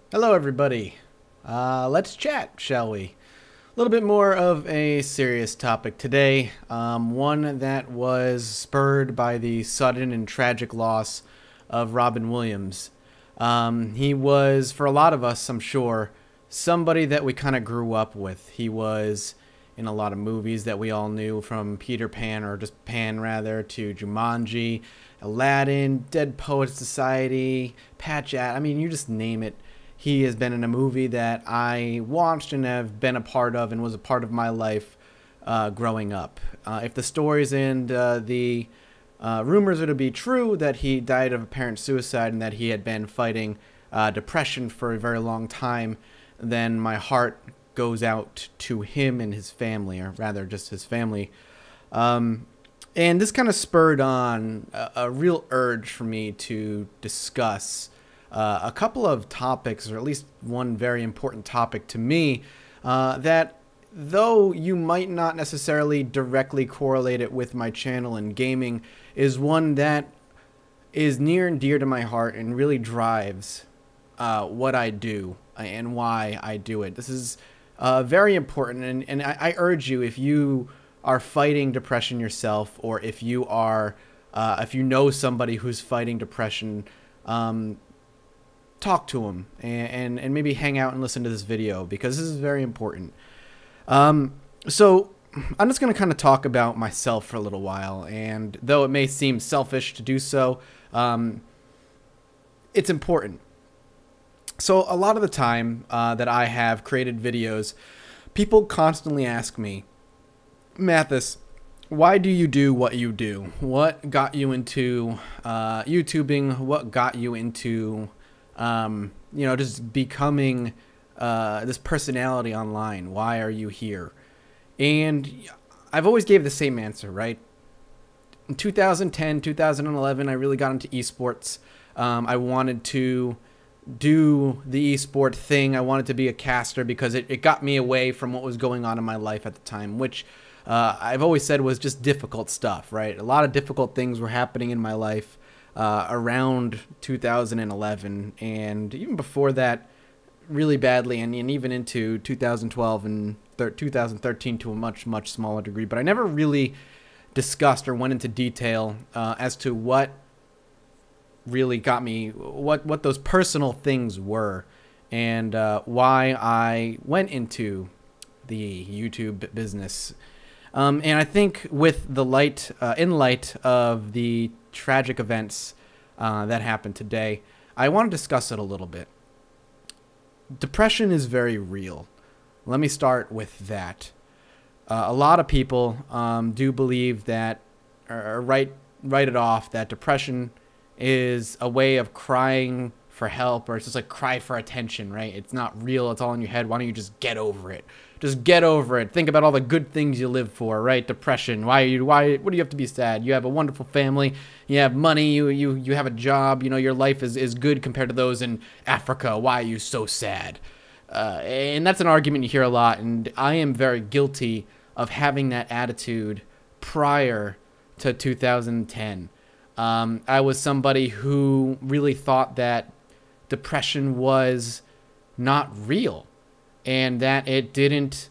Hello, everybody. Let's chat, shall we? A little bit more of a serious topic today. One that was spurred by the sudden and tragic loss of Robin Williams. He was, for a lot of us, I'm sure, somebody that we kind of grew up with. He was in a lot of movies that we all knew, from Peter Pan, or just Pan rather, to Jumanji, Aladdin, Dead Poets Society, Patch Ad. I mean, you just name it. He has been in a movie that I watched and have been a part of and was a part of my life growing up. If the stories and the rumors are to be true, that he died of apparent suicide and that he had been fighting depression for a very long time, then my heart goes out to him and his family, or rather just his family. And this kind of spurred on a real urge for me to discuss a couple of topics, or at least one very important topic to me, that though you might not necessarily directly correlate it with my channel and gaming, is one that is near and dear to my heart and really drives what I do and why I do it. This is very important, and I urge you, if you are fighting depression yourself, or if you are, if you know somebody who's fighting depression, talk to them and maybe hang out and listen to this video, because this is very important. So I'm just going to kind of talk about myself for a little while, and though it may seem selfish to do so, it's important. So a lot of the time that I have created videos, people constantly ask me, Mathis, why do you do what you do? What got you into YouTubing? What got you into just becoming this personality online? Why are you here? And I've always gave the same answer, right? In 2010, 2011, I really got into esports. I wanted to do the esport thing. I wanted to be a caster because it got me away from what was going on in my life at the time, which I've always said was just difficult stuff, right? A lot of difficult things were happening in my life around 2011, and even before that, really badly, and even into 2012 and 2013 to a much smaller degree. But I never really discussed or went into detail as to what really got me, what those personal things were, and why I went into the YouTube business. And I think with the light, in light of the tragic events that happened today, I want to discuss it a little bit. Depression is very real. Let me start with that. A lot of people do believe that, or write it off, that depression is a way of crying for help, or it's just like cry for attention, right? It's not real. It's all in your head. Why don't you just get over it? Just get over it. Think about all the good things you live for, right? Depression. What do you have to be sad? You have a wonderful family. You have money. You have a job. You know, your life is good compared to those in Africa. Why are you so sad? And that's an argument you hear a lot, and I am very guilty of having that attitude prior to 2010. I was somebody who really thought that depression was not real, and that it didn't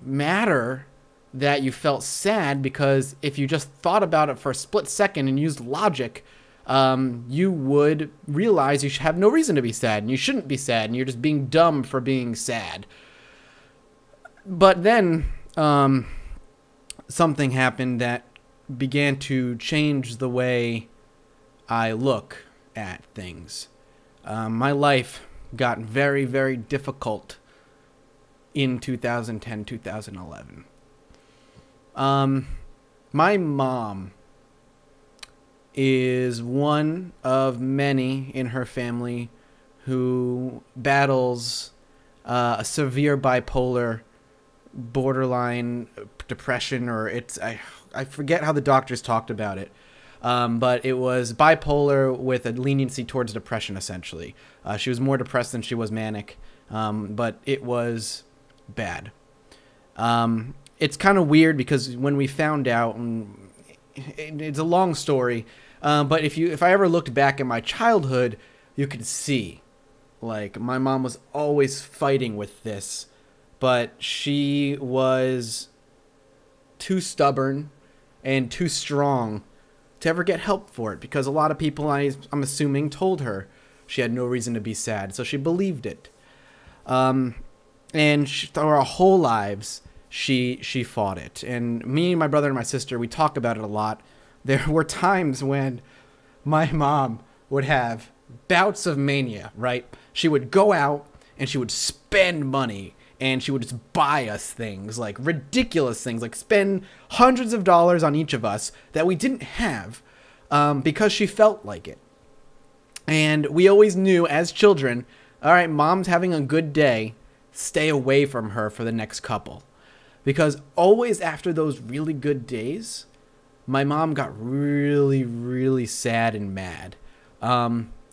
matter that you felt sad, because if you just thought about it for a split second and used logic, you would realize you should have no reason to be sad, and you shouldn't be sad, and you're just being dumb for being sad. But then something happened that began to change the way I look at things. My life got very difficult in 2010, 2011. My mom is one of many in her family who battles a severe bipolar, borderline depression, or I forget how the doctors talked about it. But it was bipolar with a leniency towards depression, essentially. She was more depressed than she was manic, but it was bad. It's kind of weird, because when we found out, and it's a long story, but if I ever looked back at my childhood, you could see Like, my mom was always fighting with this, but she was too stubborn and too strong to ever get help for it, because a lot of people, I'm assuming, told her she had no reason to be sad, so she believed it. And through our whole lives, she fought it. And me, my brother, and my sister, we talk about it a lot. There were times when my mom would have bouts of mania, right? She would go out and she would spend money, and she would just buy us things, like ridiculous things, like spend hundreds of dollars on each of us that we didn't have, because she felt like it. And we always knew as children, all right, mom's having a good day, stay away from her for the next couple. Because always after those really good days, my mom got really, really sad and mad.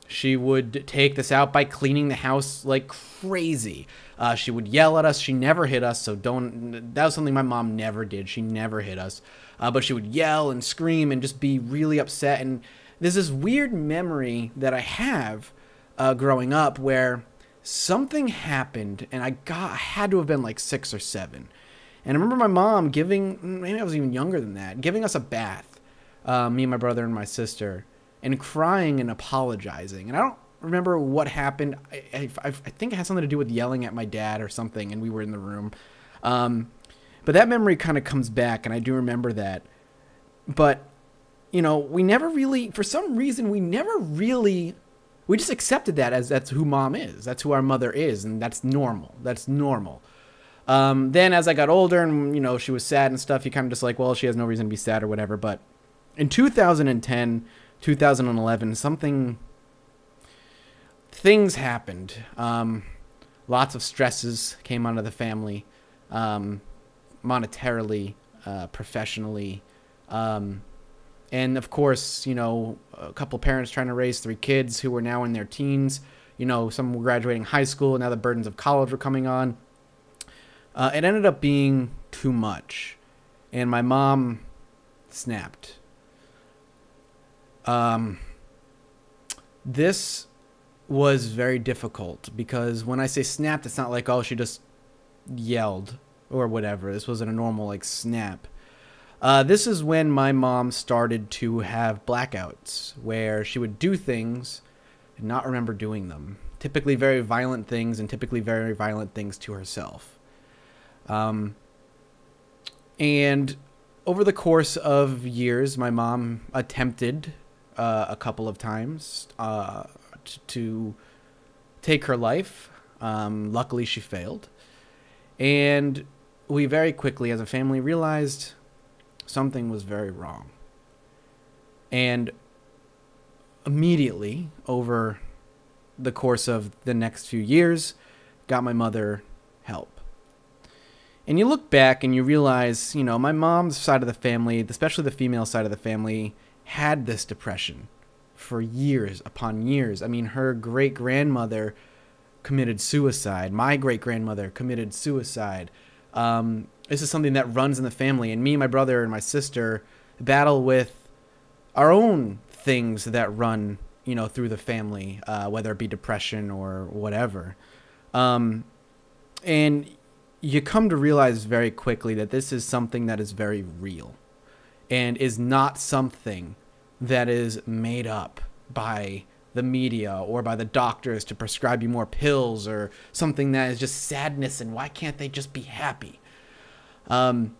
She would take this out by cleaning the house like crazy. She would yell at us. She never hit us, so that was something my mom never did. She never hit us. But she would yell and scream and just be really upset. And there's this weird memory that I have growing up where something happened, and I had to have been like 6 or 7. And I remember my mom maybe I was even younger than that, giving us a bath, me and my brother and my sister, and crying and apologizing. And I don't remember what happened. I think it had something to do with yelling at my dad or something, and we were in the room. But that memory kind of comes back, and I do remember that. But, you know, we never really, for some reason, we just accepted that as that's who mom is. That's who our mother is, and that's normal. That's normal. Then as I got older and, you know, she was sad and stuff, you kind of just like, well, she has no reason to be sad or whatever. But in 2010, 2011, things happened. Lots of stresses came onto the family, monetarily, professionally. And of course, you know, a couple parents trying to raise 3 kids who were now in their teens. You know, some were graduating high school, and now the burdens of college were coming on. It ended up being too much, and my mom snapped. This was very difficult, because when I say snapped, it's not like, oh, she just yelled or whatever. This wasn't a normal, like, snap. This is when my mom started to have blackouts, where she would do things and not remember doing them. Typically very violent things, and typically very violent things to herself. And over the course of years, my mom attempted a couple of times to take her life. Luckily, she failed. And we very quickly, as a family, realized something was very wrong. And immediately, over the course of the next few years, got my mother help. And you look back and you realize, you know, my mom's side of the family, especially the female side of the family, had this depression for years upon years. I mean, her great-grandmother committed suicide. My great-grandmother committed suicide. This is something that runs in the family. And me, my brother, and my sister battle with our own things that run, you know, through the family, whether it be depression or whatever. And you come to realize very quickly that this is something that is very real and is not something that is made up by the media or by the doctors to prescribe you more pills, or something that is just sadness and why can't they just be happy? And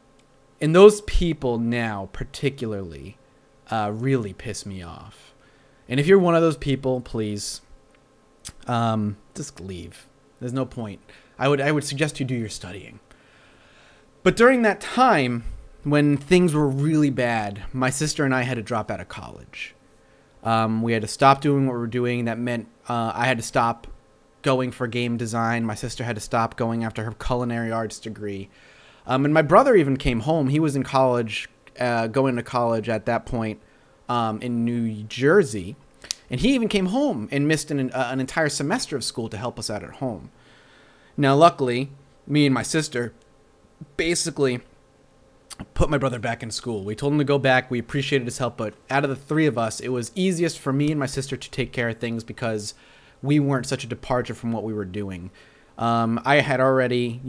those people now particularly really piss me off. And if you're one of those people, please just leave. There's no point. I would suggest you do your studying. But during that time, when things were really bad, my sister and I had to drop out of college. We had to stop doing what we were doing. That meant I had to stop going for game design. My sister had to stop going after her culinary arts degree. And my brother even came home. He was in college, going to college at that point in New Jersey. And he even came home and missed an entire semester of school to help us out at home. Now, luckily, me and my sister basically put my brother back in school. We told him to go back. We appreciated his help. But out of the 3 of us, it was easiest for me and my sister to take care of things because we weren't such a departure from what we were doing. I had already,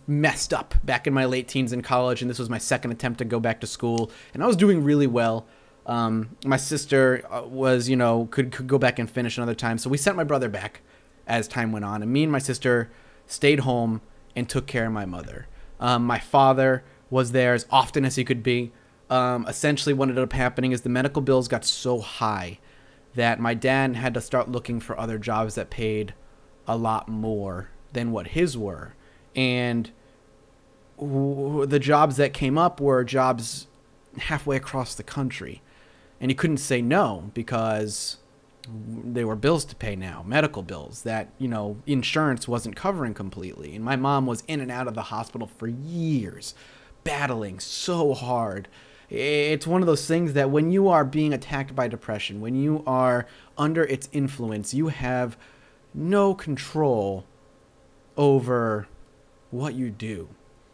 messed up back in my late teens in college, and this was my second attempt to go back to school, and I was doing really well. My sister was, could go back and finish another time, so we sent my brother back as time went on, and me and my sister stayed home and took care of my mother. My father was there as often as he could be. Essentially what ended up happening is the medical bills got so high that my dad had to start looking for other jobs that paid a lot more than what his were. And the jobs that came up were jobs halfway across the country. And he couldn't say no because there were bills to pay now, medical bills that, insurance wasn't covering completely. And my mom was in and out of the hospital for years, battling so hard. It's one of those things that when you are being attacked by depression, when you are under its influence, you have no control over what you do.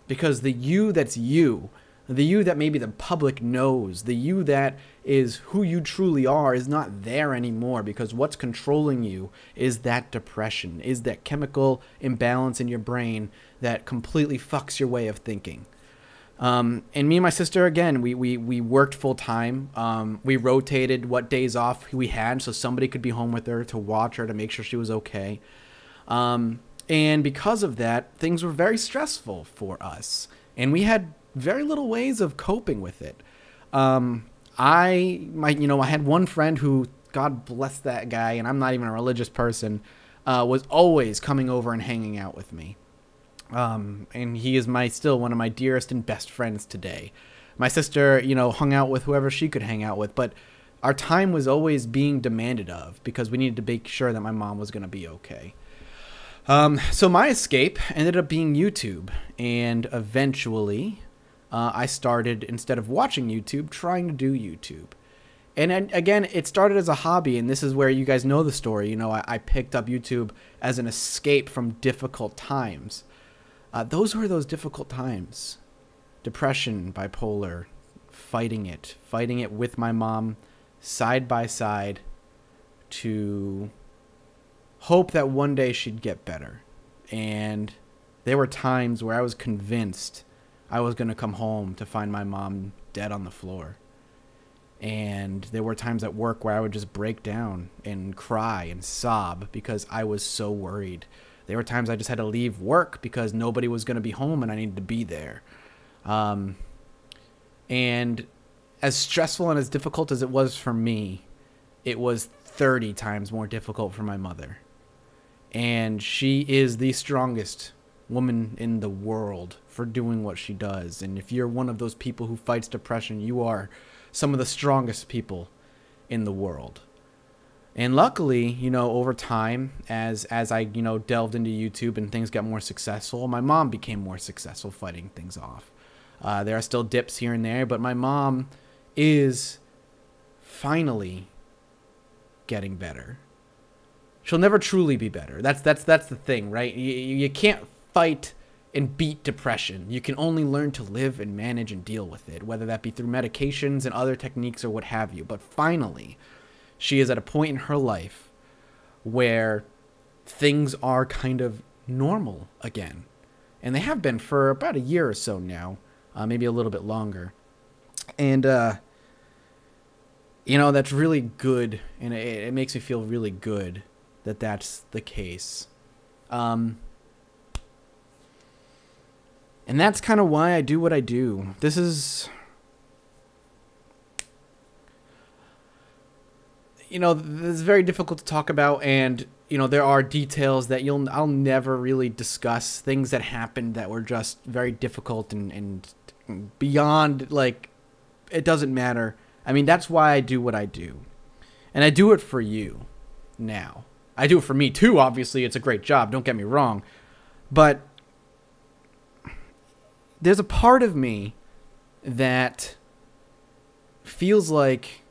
Because the you that's you, the you that maybe the public knows, the you that is who you truly are, is not there anymore, because what's controlling you is that depression, is that chemical imbalance in your brain that completely fucks your way of thinking. And me and my sister, again, we worked full time. We rotated what days off we had so somebody could be home with her to watch her, to make sure she was okay. And because of that, things were very stressful for us, and we had very little ways of coping with it. I had one friend who, God bless that guy, and I'm not even a religious person, was always coming over and hanging out with me. And he is still one of my dearest and best friends today. My sister, hung out with whoever she could hang out with, but our time was always being demanded of because we needed to make sure that my mom was going to be okay. So my escape ended up being YouTube, and eventually I started, instead of watching YouTube, trying to do YouTube. And again, it started as a hobby, and this is where you guys know the story. I picked up YouTube as an escape from difficult times. Those were those difficult times. Depression, bipolar, fighting it with my mom side by side to hope that one day she'd get better. And there were times where I was convinced I was going to come home to find my mom dead on the floor. And there were times at work where I would just break down and cry and sob because I was so worried. There were times I just had to leave work because nobody was going to be home and I needed to be there. And as stressful and as difficult as it was for me, it was 30 times more difficult for my mother. And she is the strongest woman in the world for doing what she does. And if you're one of those people who fights depression, you are some of the strongest people in the world. And luckily, over time, as I, delved into YouTube and things got more successful, my mom became more successful fighting things off. There are still dips here and there, but my mom is finally getting better. She'll never truly be better. That's the thing, right? You can't fight and beat depression. You can only learn to live and manage and deal with it, whether that be through medications and other techniques or what have you. But finally, she is at a point in her life where things are kind of normal again. And they have been for about a year or so now, maybe a little bit longer. And, that's really good. And it makes me feel really good that that's the case. And that's kind of why I do what I do. This is, this is very difficult to talk about, and, there are details that I'll never really discuss, things that happened that were just very difficult and beyond, it doesn't matter. I mean, that's why I do what I do. And I do it for you now. I do it for me too, obviously. It's a great job, don't get me wrong. But there's a part of me that feels like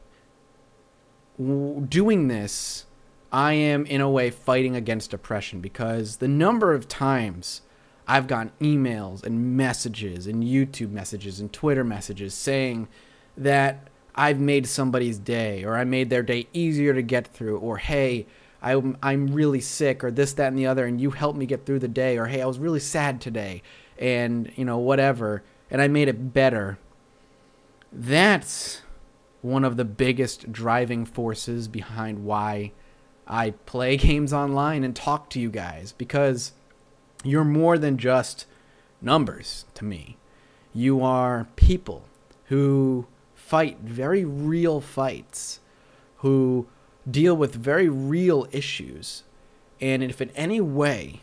doing this, I am in a way fighting against depression, because the number of times I've gotten emails and messages and YouTube messages and Twitter messages saying that I've made somebody's day, or I made their day easier to get through, or hey, I'm really sick, or this, that, and the other, and you helped me get through the day, or hey, I was really sad today, and whatever, and I made it better. That's one of the biggest driving forces behind why I play games online and talk to you guys, because you're more than just numbers to me. You are people who fight very real fights, who deal with very real issues. And if in any way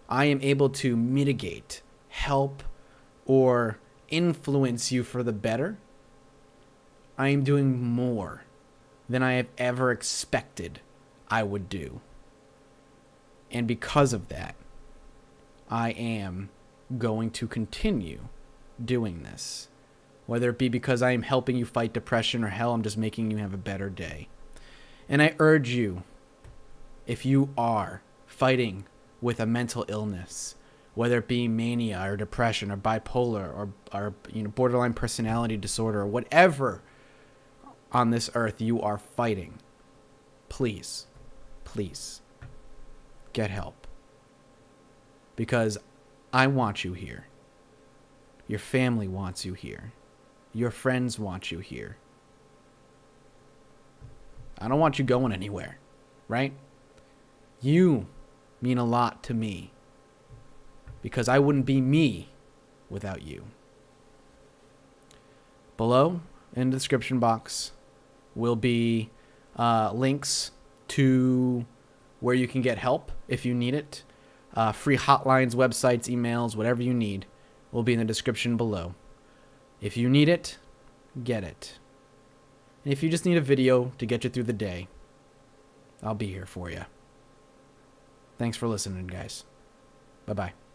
I am able to mitigate, help, or influence you for the better, I am doing more than I have ever expected I would do. And because of that, I am going to continue doing this. Whether it be because I am helping you fight depression, or hell, I'm just making you have a better day. And I urge you, if you are fighting with a mental illness, whether it be mania or depression or bipolar or borderline personality disorder or whatever on this earth you are fighting, please, please get help. Because I want you here. Your family wants you here. Your friends want you here. I don't want you going anywhere, right? You mean a lot to me, because I wouldn't be me without you. Below in the description box will be links to where you can get help if you need it. Free hotlines, websites, emails, whatever you need will be in the description below. If you need it, get it. And if you just need a video to get you through the day, I'll be here for you. Thanks for listening, guys. Bye-bye.